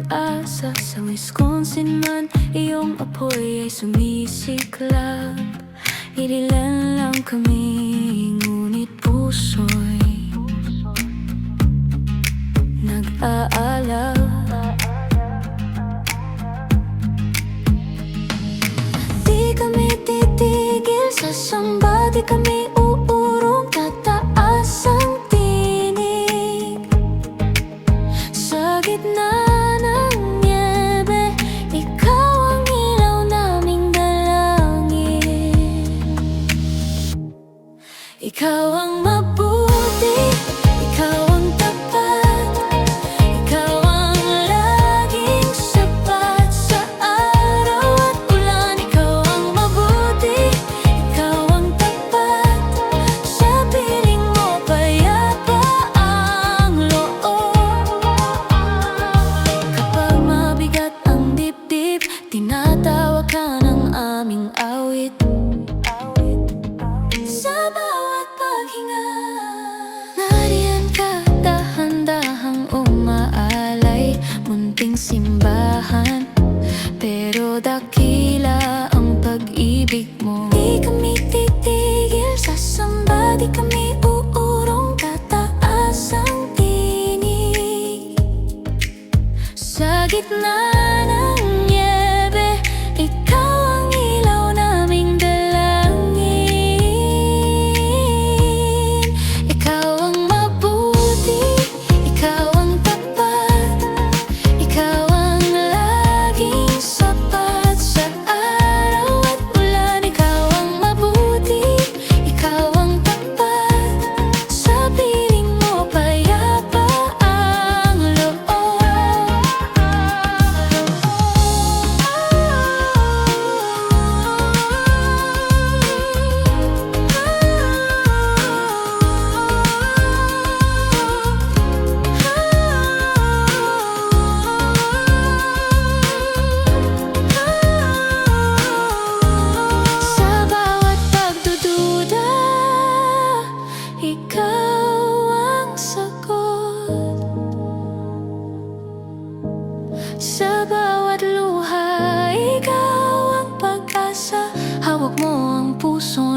pag-asa. Sa Wisconsin man, iyong apoy ay sumisiklab. Irilan lang kami, ngunit puso'y nag-aalab. Di kami titigil sa samba, di kami uurong, tataas ang tinig. Sa gitna ng niebe, ikaw ang ilaw naming dalangin. Ikaw ang mabuti, ikaw ang tapat, ikaw ang laging sapat sa araw at ulan. Ikaw ang mabuti, ikaw ang tapat, sa piling mo payapa ang loob. Kapag mabigat ang dibdib, tinatawa ka ng aming awit. Sa bawat paghinga, nariyan ka, dahan-dahang umaalay. Munting simbahan, pero dakila ang pag-ibig mo. Di kami titigil sa samba, di kami uurong, tataas ang tinig. Sa gitna ng niebe, ikaw ang ilaw naming dalangin. Ikaw ang mabuti, ikaw ang tapat, ikaw ang laging sapat sa araw at ulan. Ikaw ang mabuti, ikaw ang tapat, sa piling mo payapa ang loob. Sa bawat pagdududa, ikaw ang sagot. Sa bawat luha, ikaw ang pag-asa. Hawak mo ang puso